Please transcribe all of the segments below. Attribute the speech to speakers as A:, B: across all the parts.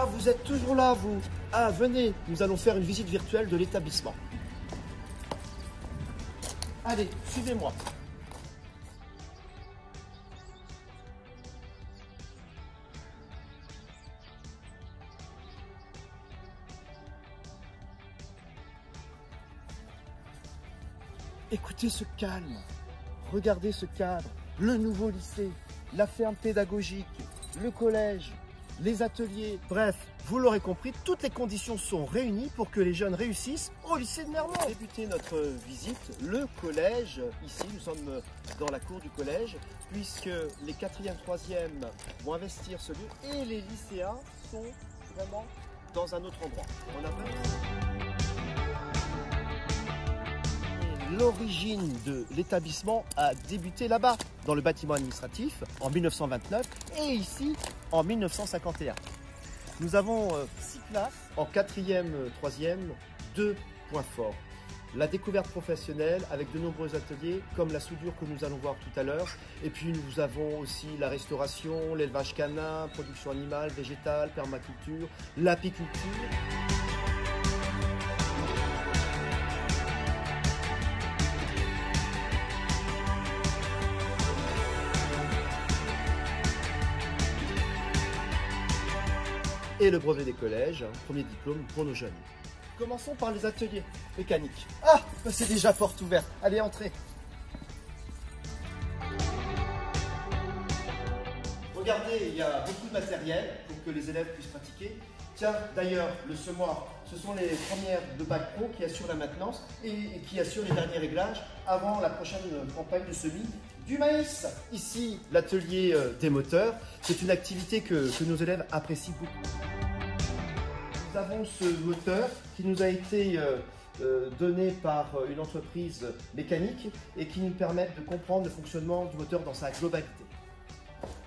A: vous êtes toujours là, vous. Ah, venez, nous allons faire une visite virtuelle de l'établissement. Allez, suivez-moi. Écoutez ce calme, regardez ce cadre, le nouveau lycée, la ferme pédagogique, le collège, les ateliers. Bref, vous l'aurez compris, toutes les conditions sont réunies pour que les jeunes réussissent au lycée de Nermont. Débuter notre visite, le collège, ici nous sommes dans la cour du collège, puisque les 4e, 3e vont investir ce lieu et les lycéens sont vraiment dans un autre endroit. On a L'origine de l'établissement a débuté là-bas, dans le bâtiment administratif, en 1929 et ici en 1951. Nous avons 6 classes. En 4e, 3e, 2 points forts. La découverte professionnelle avec de nombreux ateliers comme la soudure que nous allons voir tout à l'heure. Et puis nous avons aussi la restauration, l'élevage canin, production animale, végétale, permaculture, l'apiculture. Et le brevet des collèges, premier diplôme pour nos jeunes. Commençons par les ateliers mécaniques. Ah, c'est déjà porte ouverte. Allez, entrez. Regardez, il y a beaucoup de matériel pour que les élèves puissent pratiquer. Tiens, d'ailleurs, le semoir, ce sont les premières de Bac Pro qui assurent la maintenance et qui assurent les derniers réglages avant la prochaine campagne de semis du maïs. Ici, l'atelier des moteurs, c'est une activité que nos élèves apprécient beaucoup. Nous avons ce moteur qui nous a été donné par une entreprise mécanique et qui nous permet de comprendre le fonctionnement du moteur dans sa globalité.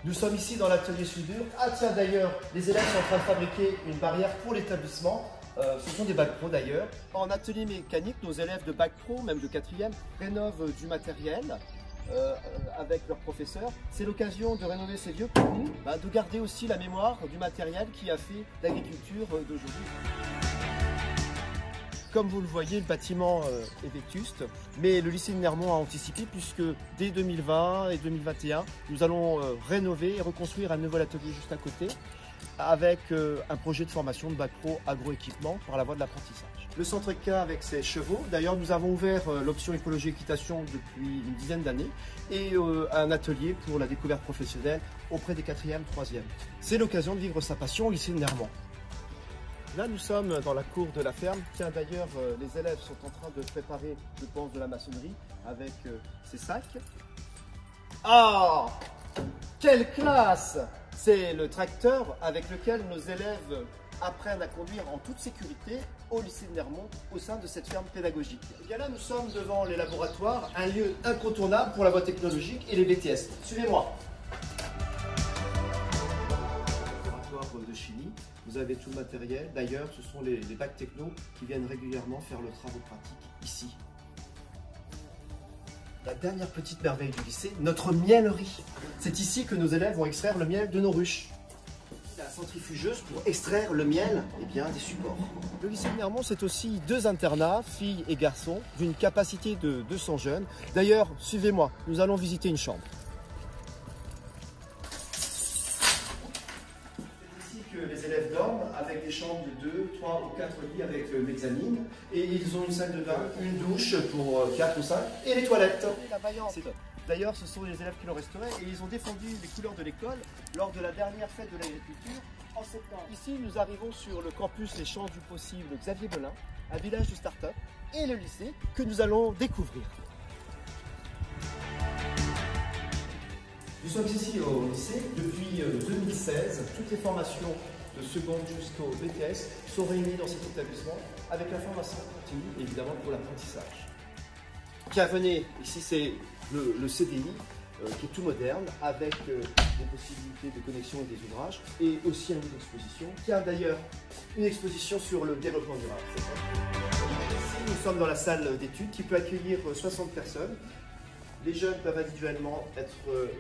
A: Nous sommes ici dans l'atelier soudure. Ah tiens, d'ailleurs, les élèves sont en train de fabriquer une barrière pour l'établissement. Ce sont des Bac Pro d'ailleurs. En atelier mécanique, nos élèves de Bac Pro, même de 4e, rénovent du matériel avec leurs professeurs. C'est l'occasion de rénover ces vieux pour nous, de garder aussi la mémoire du matériel qui a fait l'agriculture d'aujourd'hui. Comme vous le voyez, le bâtiment est vétuste, mais le lycée de Nermont a anticipé puisque dès 2020 et 2021, nous allons rénover et reconstruire un nouvel atelier juste à côté avec un projet de formation de Bac Pro agroéquipement par la voie de l'apprentissage. Le centre K avec ses chevaux, d'ailleurs nous avons ouvert l'option écologie équitation depuis une dizaine d'années et un atelier pour la découverte professionnelle auprès des 4e, 3e. C'est l'occasion de vivre sa passion au lycée de Nermont. Là, nous sommes dans la cour de la ferme. Tiens, d'ailleurs, les élèves sont en train de préparer, je pense, de la maçonnerie avec ces sacs. Ah, quelle classe! C'est le tracteur avec lequel nos élèves apprennent à conduire en toute sécurité au lycée de Nermont au sein de cette ferme pédagogique. Et bien là, nous sommes devant les laboratoires, un lieu incontournable pour la voie technologique et les BTS. Suivez-moi. Laboratoire de chimie. Vous avez tout le matériel. D'ailleurs, ce sont les bacs techno qui viennent régulièrement faire leurs travaux pratiques ici. La dernière petite merveille du lycée, notre miellerie. C'est ici que nos élèves vont extraire le miel de nos ruches. La centrifugeuse pour extraire le miel des supports. Le lycée de Nermont, c'est aussi 2 internats, filles et garçons, d'une capacité de 200 jeunes. D'ailleurs, suivez-moi, nous allons visiter une chambre. Les élèves dorment avec des chambres de 2, 3 ou 4 lits avec mezzanine et ils ont une salle de bain, une douche pour 4 ou 5 et les toilettes. D'ailleurs, ce sont les élèves qui l'ont restauré et ils ont défendu les couleurs de l'école lors de la dernière fête de l'agriculture en septembre. Ici, nous arrivons sur le campus Les Champs du Possible Xavier Belin, un village de start-up et le lycée que nous allons découvrir. Nous sommes ici au lycée depuis 2016. Toutes les formations de seconde jusqu'au BTS sont réunies dans cet établissement avec la formation continue, évidemment pour l'apprentissage. Tiens, venez, ici c'est le CDI qui est tout moderne avec des possibilités de connexion et des ouvrages et aussi un lieu d'exposition. Tiens, d'ailleurs, une exposition sur le développement durable. Ici, nous sommes dans la salle d'études qui peut accueillir 60 personnes. Les jeunes peuvent individuellement être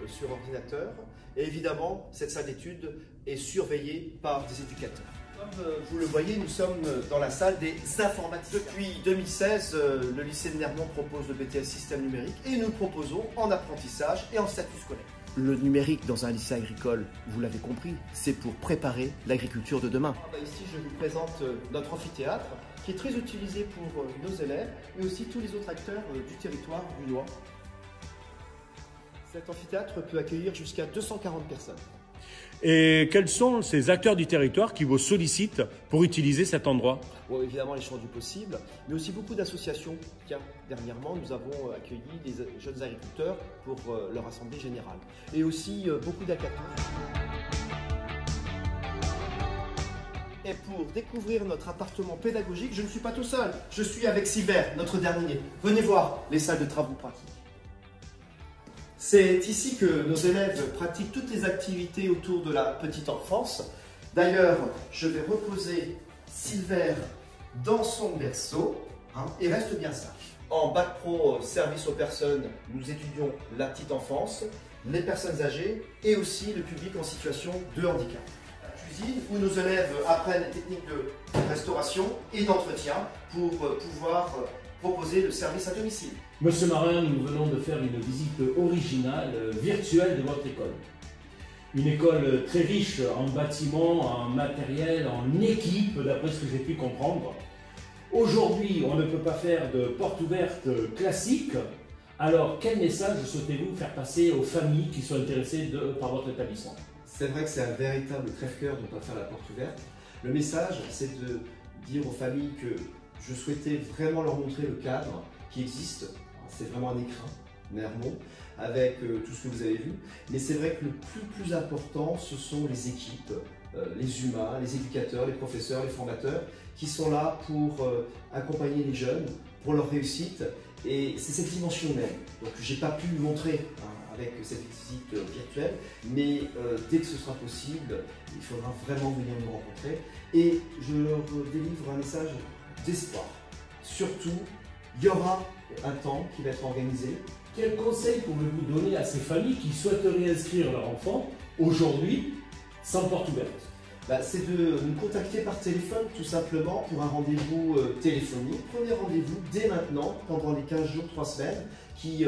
A: sur ordinateur et évidemment, cette salle d'études est surveillée par des éducateurs. Comme vous le voyez, nous sommes dans la salle des informaticiens. Depuis 2016, le lycée de Nermont propose le BTS système numérique et nous le proposons en apprentissage et en statut scolaire. Le numérique dans un lycée agricole, vous l'avez compris, c'est pour préparer l'agriculture de demain. Ici, je vous présente notre amphithéâtre qui est très utilisé pour nos élèves mais aussi tous les autres acteurs du territoire bunois. Cet amphithéâtre peut accueillir jusqu'à 240 personnes.
B: Et quels sont ces acteurs du territoire qui vous sollicitent pour utiliser cet endroit?
A: Bon, évidemment, les champs du possible, mais aussi beaucoup d'associations. Tiens, dernièrement, nous avons accueilli des jeunes agriculteurs pour leur assemblée générale. Et aussi beaucoup d'hackathons. Et pour découvrir notre appartement pédagogique, je ne suis pas tout seul. Je suis avec Silver, notre dernier. Venez voir les salles de travaux pratiques. C'est ici que nos élèves pratiquent toutes les activités autour de la petite enfance. D'ailleurs, je vais reposer Silver dans son berceau et reste bien sage. En bac pro service aux personnes, nous étudions la petite enfance, les personnes âgées et aussi le public en situation de handicap. La cuisine où nos élèves apprennent les techniques de restauration et d'entretien pour pouvoir proposer le service à domicile.
C: Monsieur Marin, nous venons de faire une visite originale, virtuelle de votre école. Une école très riche en bâtiments, en matériel, en équipe, d'après ce que j'ai pu comprendre. Aujourd'hui, on ne peut pas faire de porte ouverte classique. Alors, quel message souhaitez-vous faire passer aux familles qui sont intéressées par votre établissement?
A: C'est vrai que c'est un véritable crève-cœur de ne pas faire la porte ouverte. Le message, c'est de dire aux familles que je souhaitais vraiment leur montrer le cadre qui existe. C'est vraiment un écrin, Nermont, avec tout ce que vous avez vu. Mais c'est vrai que le plus important, ce sont les équipes, les humains, les éducateurs, les professeurs, les formateurs, qui sont là pour accompagner les jeunes, pour leur réussite. Et c'est cette dimension même. Donc je n'ai pas pu le montrer avec cette visite virtuelle, mais dès que ce sera possible, il faudra vraiment venir nous rencontrer. Et je leur délivre un message d'espoir. Surtout, il y aura un temps qui va être organisé.
C: Quel conseil pouvez-vous donner à ces familles qui souhaiteraient inscrire leur enfant aujourd'hui sans porte ouverte?
A: C'est de nous contacter par téléphone tout simplement pour un rendez-vous téléphonique. Prenez rendez-vous dès maintenant pendant les 15 jours, 3 semaines qui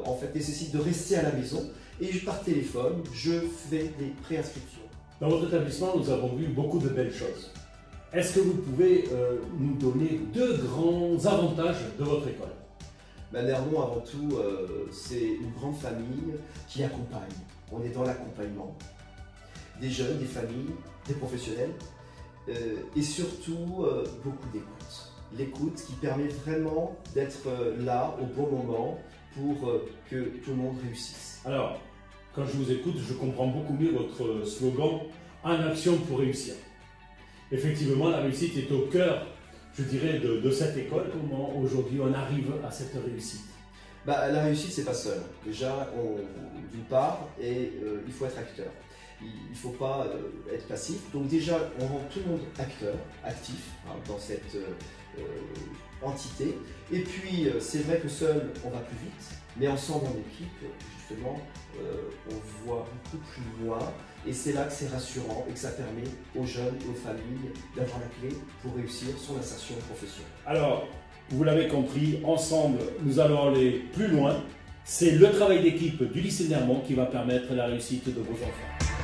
A: en fait nécessitent de rester à la maison et par téléphone, je fais des préinscriptions.
C: Dans votre établissement, nous avons vu beaucoup de belles choses. Est-ce que vous pouvez nous donner 2 grands avantages de votre école?
A: Nermont, avant tout, c'est une grande famille qui accompagne. On est dans l'accompagnement des jeunes, des familles, des professionnels et surtout beaucoup d'écoute. L'écoute qui permet vraiment d'être là au bon moment pour que tout le monde réussisse.
C: Alors, quand je vous écoute, je comprends beaucoup mieux votre slogan « En action pour réussir ». Effectivement, la réussite est au cœur, je dirais, de cette école. Comment aujourd'hui on arrive à cette réussite?
A: La réussite, c'est pas seul. Déjà, d'une part, il faut être acteur. Il ne faut pas être passif. Donc déjà, on rend tout le monde acteur, actif dans cette entité. Et puis, c'est vrai que seul, on va plus vite, mais ensemble en équipe, justement, on voit beaucoup plus loin. Et c'est là que c'est rassurant et que ça permet aux jeunes et aux familles d'avoir la clé pour réussir son insertion professionnelle.
C: Alors, vous l'avez compris, ensemble, nous allons aller plus loin. C'est le travail d'équipe du lycée Nermont qui va permettre la réussite de vos enfants.